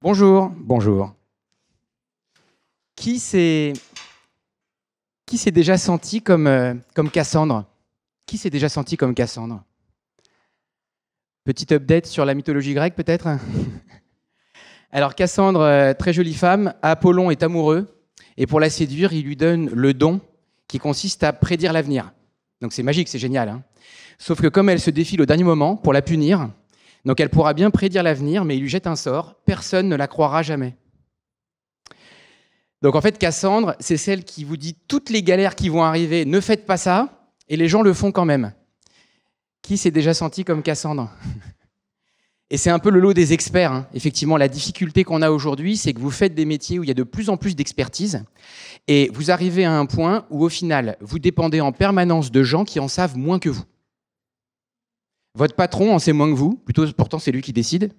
Bonjour, bonjour. Qui s'est déjà senti comme Cassandre? Qui s'est déjà senti comme Cassandre? Petite update sur la mythologie grecque peut-être. Alors Cassandre, très jolie femme, Apollon est amoureux et pour la séduire, il lui donne le don qui consiste à prédire l'avenir. Donc c'est magique, c'est génial, hein. Sauf que comme elle se défile au dernier moment pour la punir, donc elle pourra bien prédire l'avenir, mais il lui jette un sort, personne ne la croira jamais. Donc en fait, Cassandre, c'est celle qui vous dit toutes les galères qui vont arriver, ne faites pas ça, et les gens le font quand même. Qui s'est déjà senti comme Cassandre? Et c'est un peu le lot des experts, hein. Effectivement, la difficulté qu'on a aujourd'hui, c'est que vous faites des métiers où il y a de plus en plus d'expertise, et vous arrivez à un point où au final, vous dépendez en permanence de gens qui en savent moins que vous. Votre patron en sait moins que vous, plutôt pourtant c'est lui qui décide.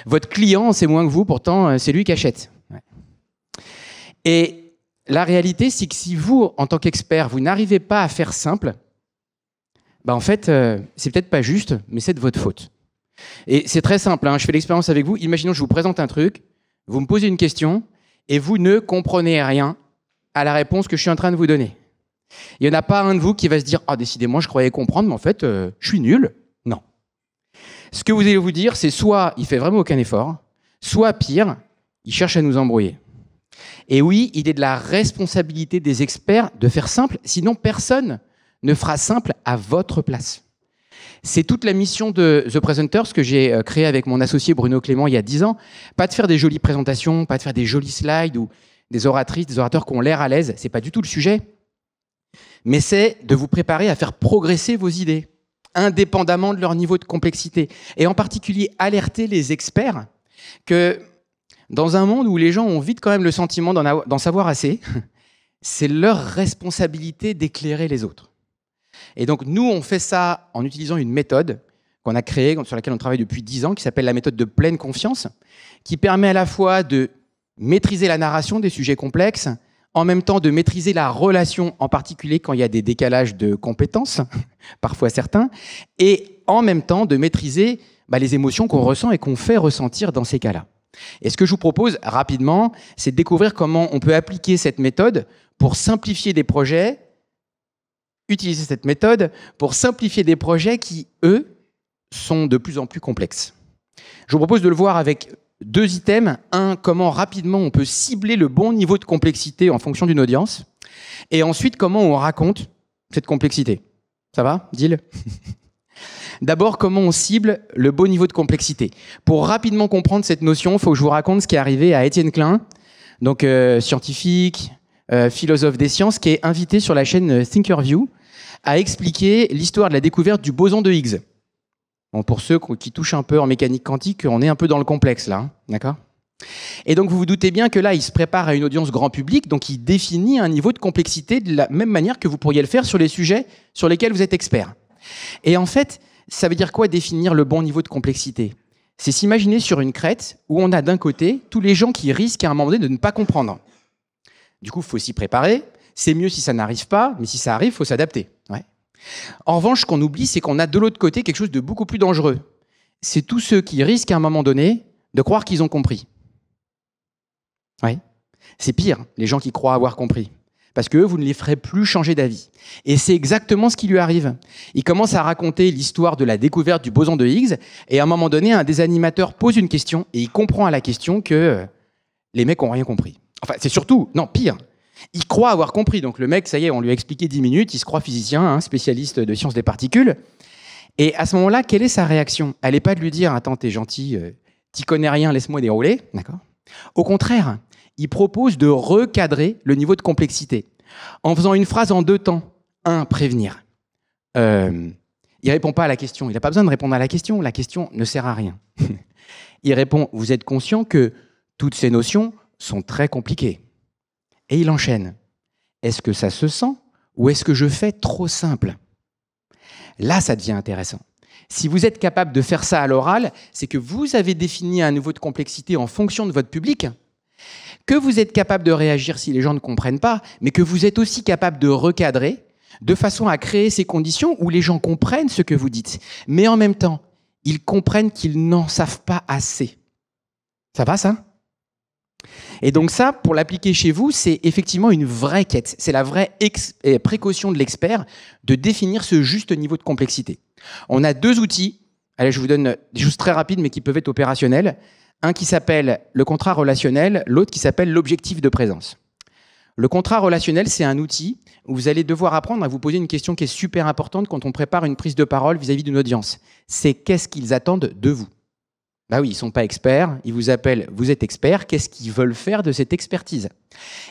Votre client en sait moins que vous, pourtant c'est lui qui achète. Ouais. Et la réalité, c'est que si vous, en tant qu'expert, vous n'arrivez pas à faire simple, bah en fait, c'est peut-être pas juste, mais c'est de votre faute. Et c'est très simple, hein, je fais l'expérience avec vous. Imaginons que je vous présente un truc, vous me posez une question, et vous ne comprenez rien à la réponse que je suis en train de vous donner. Il n'y en a pas un de vous qui va se dire « Ah, décidément, je croyais comprendre, mais en fait, je suis nul. » Non. Ce que vous allez vous dire, c'est soit il fait vraiment aucun effort, soit pire, il cherche à nous embrouiller. Et oui, il est de la responsabilité des experts de faire simple, sinon personne ne fera simple à votre place. C'est toute la mission de The Presenters que j'ai créée avec mon associé Bruno Clément il y a 10 ans. Pas de faire des jolies présentations, pas de faire des jolis slides ou des oratrices, des orateurs qui ont l'air à l'aise, c'est pas du tout le sujet. Mais c'est de vous préparer à faire progresser vos idées, indépendamment de leur niveau de complexité. Et en particulier, alerter les experts que dans un monde où les gens ont vite quand même le sentiment d'en savoir assez, c'est leur responsabilité d'éclairer les autres. Et donc nous, on fait ça en utilisant une méthode qu'on a créée, sur laquelle on travaille depuis 10 ans, qui s'appelle la méthode de pleine confiance, qui permet à la fois de maîtriser la narration des sujets complexes, en même temps de maîtriser la relation, en particulier quand il y a des décalages de compétences, parfois certains, et en même temps de maîtriser les émotions qu'on ressent et qu'on fait ressentir dans ces cas-là. Et ce que je vous propose rapidement, c'est de découvrir comment on peut appliquer cette méthode pour simplifier des projets, utiliser cette méthode pour simplifier des projets qui, eux, sont de plus en plus complexes. Je vous propose de le voir avec 2 items. Un, comment rapidement on peut cibler le bon niveau de complexité en fonction d'une audience. Et ensuite, comment on raconte cette complexité. Ça va, Dil? D'abord, comment on cible le bon niveau de complexité. Pour rapidement comprendre cette notion, il faut que je vous raconte ce qui est arrivé à Étienne Klein, donc scientifique, philosophe des sciences, qui est invité sur la chaîne Thinkerview à expliquer l'histoire de la découverte du boson de Higgs. Bon, pour ceux qui touchent un peu en mécanique quantique, on est un peu dans le complexe là, hein, d'accord? Et donc vous vous doutez bien que là, il se prépare à une audience grand public, donc il définit un niveau de complexité de la même manière que vous pourriez le faire sur les sujets sur lesquels vous êtes expert. Et en fait, ça veut dire quoi définir le bon niveau de complexité? C'est s'imaginer sur une crête où on a d'un côté tous les gens qui risquent à un moment donné de ne pas comprendre. Du coup, il faut s'y préparer. C'est mieux si ça n'arrive pas, mais si ça arrive, il faut s'adapter. Ouais. En revanche, ce qu'on oublie, c'est qu'on a de l'autre côté quelque chose de beaucoup plus dangereux. C'est tous ceux qui risquent à un moment donné de croire qu'ils ont compris. Ouais. C'est pire, les gens qui croient avoir compris. Parce que vous ne les ferez plus changer d'avis. Et c'est exactement ce qui lui arrive. Il commence à raconter l'histoire de la découverte du boson de Higgs, et à un moment donné, un des animateurs pose une question, et il comprend à la question que les mecs n'ont rien compris. Enfin, c'est surtout, non, pire, il croit avoir compris. Donc le mec, ça y est, on lui a expliqué 10 minutes, il se croit physicien, hein, spécialiste de sciences des particules. Et à ce moment-là, quelle est sa réaction? Elle n'est pas de lui dire « Attends, t'es gentil, t'y connais rien, laisse-moi dérouler. » D'accord? Au contraire, il propose de recadrer le niveau de complexité en faisant une phrase en 2 temps. 1, prévenir. Il ne répond pas à la question. Il n'a pas besoin de répondre à la question ne sert à rien. Il répond « Vous êtes conscient que toutes ces notions sont très compliquées. » Et il enchaîne. Est-ce que ça se sent ou est-ce que je fais trop simple? Là, ça devient intéressant. Si vous êtes capable de faire ça à l'oral, c'est que vous avez défini un niveau de complexité en fonction de votre public, que vous êtes capable de réagir si les gens ne comprennent pas, mais que vous êtes aussi capable de recadrer de façon à créer ces conditions où les gens comprennent ce que vous dites. Mais en même temps, ils comprennent qu'ils n'en savent pas assez. Ça va, ça? Et donc ça, pour l'appliquer chez vous, c'est effectivement une vraie quête. C'est la vraie précaution de l'expert de définir ce juste niveau de complexité. On a 2 outils. Allez, je vous donne des choses très rapides, mais qui peuvent être opérationnelles. Un qui s'appelle le contrat relationnel, l'autre qui s'appelle l'objectif de présence. Le contrat relationnel, c'est un outil où vous allez devoir apprendre à vous poser une question qui est super importante quand on prépare une prise de parole vis-à-vis d'une audience. C'est qu'est-ce qu'ils attendent de vous? Bah oui, ils ne sont pas experts, ils vous appellent, vous êtes expert, qu'est-ce qu'ils veulent faire de cette expertise?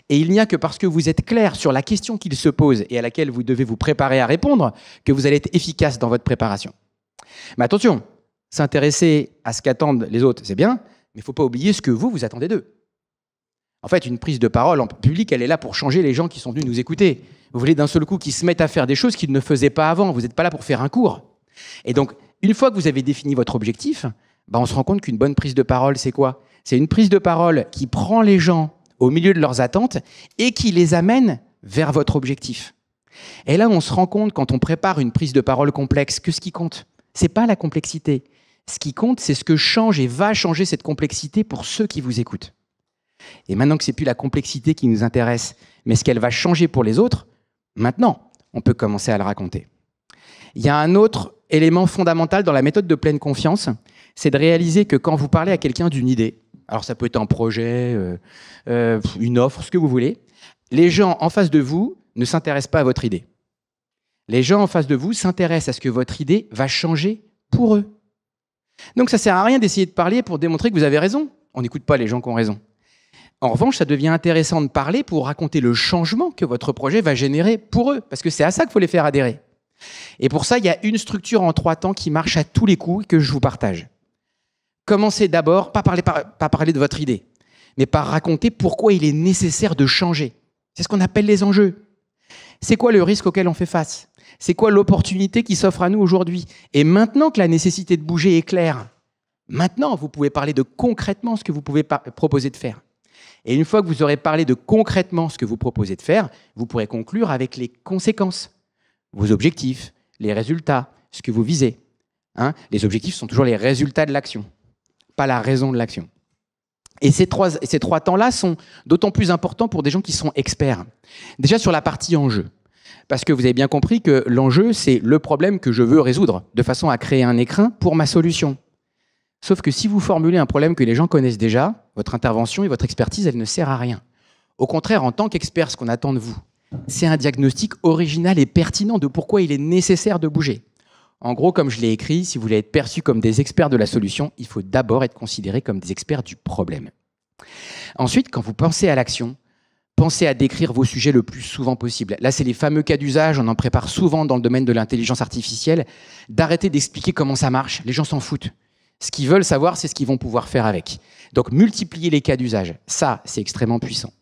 Et il n'y a que parce que vous êtes clair sur la question qu'ils se posent et à laquelle vous devez vous préparer à répondre que vous allez être efficace dans votre préparation. Mais attention, s'intéresser à ce qu'attendent les autres, c'est bien, mais il ne faut pas oublier ce que vous attendez d'eux. En fait, une prise de parole en public, elle est là pour changer les gens qui sont venus nous écouter. Vous voulez d'un seul coup qu'ils se mettent à faire des choses qu'ils ne faisaient pas avant, vous n'êtes pas là pour faire un cours. Et donc, une fois que vous avez défini votre objectif, on se rend compte qu'une bonne prise de parole, c'est quoi? C'est une prise de parole qui prend les gens au milieu de leurs attentes et qui les amène vers votre objectif. Et là, on se rend compte, quand on prépare une prise de parole complexe, que ce qui compte, c'est pas la complexité. Ce qui compte, c'est ce que change et va changer cette complexité pour ceux qui vous écoutent. Et maintenant que c'est plus la complexité qui nous intéresse, mais ce qu'elle va changer pour les autres, maintenant, on peut commencer à le raconter. Il y a un autre élément fondamental dans la méthode de pleine confiance, c'est de réaliser que quand vous parlez à quelqu'un d'une idée, alors ça peut être un projet, une offre, ce que vous voulez, les gens en face de vous ne s'intéressent pas à votre idée. Les gens en face de vous s'intéressent à ce que votre idée va changer pour eux. Donc ça ne sert à rien d'essayer de parler pour démontrer que vous avez raison. On n'écoute pas les gens qui ont raison. En revanche, ça devient intéressant de parler pour raconter le changement que votre projet va générer pour eux, parce que c'est à ça qu'il faut les faire adhérer. Et pour ça, il y a une structure en 3 temps qui marche à tous les coups et que je vous partage. Commencez d'abord, pas parler de votre idée, mais par raconter pourquoi il est nécessaire de changer. C'est ce qu'on appelle les enjeux. C'est quoi le risque auquel on fait face? C'est quoi l'opportunité qui s'offre à nous aujourd'hui? Et maintenant que la nécessité de bouger est claire, maintenant vous pouvez parler de concrètement ce que vous pouvez proposer de faire. Et une fois que vous aurez parlé de concrètement ce que vous proposez de faire, vous pourrez conclure avec les conséquences, vos objectifs, les résultats, ce que vous visez. Les objectifs sont toujours les résultats de l'action, pas la raison de l'action. Et ces trois temps-là sont d'autant plus importants pour des gens qui sont experts. Déjà sur la partie enjeu. Parce que vous avez bien compris que l'enjeu, c'est le problème que je veux résoudre, de façon à créer un écrin pour ma solution. Sauf que si vous formulez un problème que les gens connaissent déjà, votre intervention et votre expertise, elle ne sert à rien. Au contraire, en tant qu'expert, ce qu'on attend de vous, c'est un diagnostic original et pertinent de pourquoi il est nécessaire de bouger. En gros, comme je l'ai écrit, si vous voulez être perçu comme des experts de la solution, il faut d'abord être considéré comme des experts du problème. Ensuite, quand vous pensez à l'action, pensez à décrire vos sujets le plus souvent possible. Là, c'est les fameux cas d'usage, on en prépare souvent dans le domaine de l'intelligence artificielle, d'arrêter d'expliquer comment ça marche. Les gens s'en foutent. Ce qu'ils veulent savoir, c'est ce qu'ils vont pouvoir faire avec. Donc, multiplier les cas d'usage, ça, c'est extrêmement puissant.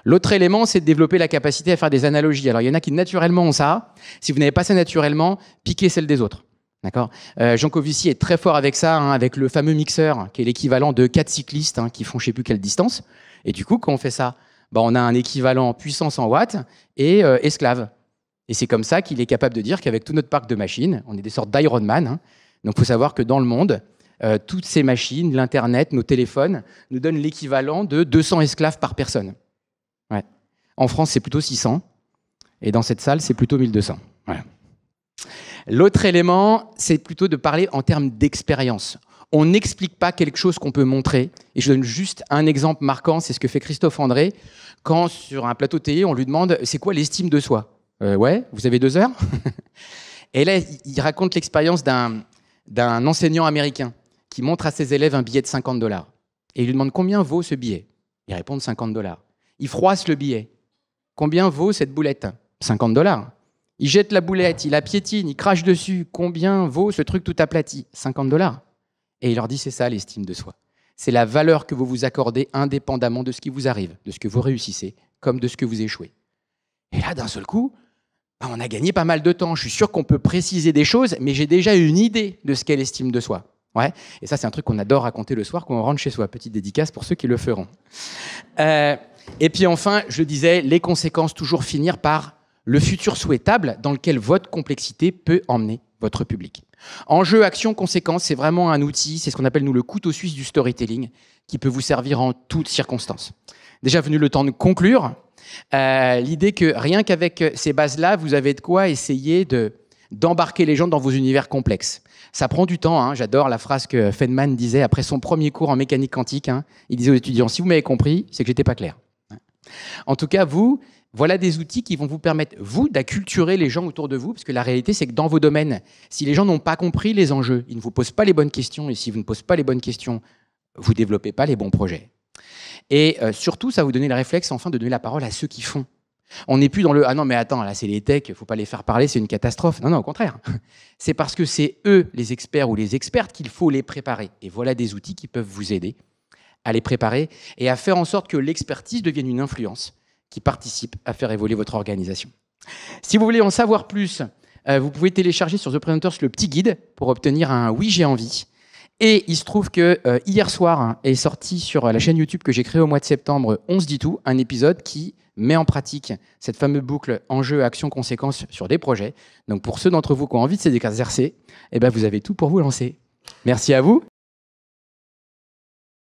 L'autre élément, c'est de développer la capacité à faire des analogies. Alors, il y en a qui naturellement ont ça. Si vous n'avez pas ça naturellement, piquez celle des autres. D'accord. Jean Covici est très fort avec ça, avec le fameux mixeur, qui est l'équivalent de 4 cyclistes qui font je ne sais plus quelle distance. Et du coup, quand on fait ça, on a un équivalent puissance en watts et esclave. Et c'est comme ça qu'il est capable de dire qu'avec tout notre parc de machines, on est des sortes d'Ironman. Donc, il faut savoir que dans le monde, toutes ces machines, l'Internet, nos téléphones, nous donnent l'équivalent de 200 esclaves par personne. Ouais. En France, c'est plutôt 600. Et dans cette salle, c'est plutôt 1200. Voilà. L'autre élément, c'est plutôt de parler en termes d'expérience. On n'explique pas quelque chose qu'on peut montrer. Et je donne juste un exemple marquant, c'est ce que fait Christophe André. Quand, sur un plateau télé, on lui demande « c'est quoi l'estime de soi ?» Ouais, vous avez 2 heures. Et là, il raconte l'expérience d'un enseignant américain qui montre à ses élèves un billet de $50. Et il lui demande « combien vaut ce billet ?» Ils répondent « $50. » Il froisse le billet. « Combien vaut cette boulette ?» $50. Il jette la boulette, il la piétine, il crache dessus. « Combien vaut ce truc tout aplati ?» $50. Et il leur dit « c'est ça l'estime de soi. C'est la valeur que vous vous accordez indépendamment de ce qui vous arrive, de ce que vous réussissez, comme de ce que vous échouez. » Et là, d'un seul coup, on a gagné pas mal de temps. Je suis sûr qu'on peut préciser des choses, mais j'ai déjà une idée de ce qu'est l'estime de soi. Ouais. Et ça, c'est un truc qu'on adore raconter le soir quand on rentre chez soi. Petite dédicace pour ceux qui le feront. Et puis enfin, je disais, les conséquences, toujours finir par le futur souhaitable dans lequel votre complexité peut emmener votre public. Enjeu, action, conséquence, c'est vraiment un outil, c'est ce qu'on appelle nous le couteau suisse du storytelling, qui peut vous servir en toutes circonstances. Déjà venu le temps de conclure, l'idée que rien qu'avec ces bases-là, vous avez de quoi essayer d'embarquer les gens dans vos univers complexes. Ça prend du temps, hein. J'adore la phrase que Feynman disait après son premier cours en mécanique quantique. Hein. Il disait aux étudiants, si vous m'avez compris, c'est que j'étais pas clair. En tout cas, voilà des outils qui vont vous permettre, vous, d'acculturer les gens autour de vous, parce que la réalité, c'est que dans vos domaines, si les gens n'ont pas compris les enjeux, ils ne vous posent pas les bonnes questions, et si vous ne posez pas les bonnes questions, vous ne développez pas les bons projets. Et surtout, ça va vous donner le réflexe, enfin, de donner la parole à ceux qui font. On n'est plus dans le « Ah non, mais attends, là, c'est les techs, il ne faut pas les faire parler, c'est une catastrophe ». Non, non, au contraire. C'est parce que c'est eux, les experts ou les expertes, qu'il faut les préparer. Et voilà des outils qui peuvent vous aider à les préparer et à faire en sorte que l'expertise devienne une influence qui participe à faire évoluer votre organisation. Si vous voulez en savoir plus, vous pouvez télécharger sur The Presenters le petit guide pour obtenir un « Oui, j'ai envie ». Et il se trouve que hier soir est sorti sur la chaîne YouTube que j'ai créée au mois de septembre, On se dit tout, un épisode qui met en pratique cette fameuse boucle enjeu, action, conséquence sur des projets. Donc pour ceux d'entre vous qui ont envie de s'exercer, eh ben vous avez tout pour vous lancer. Merci à vous.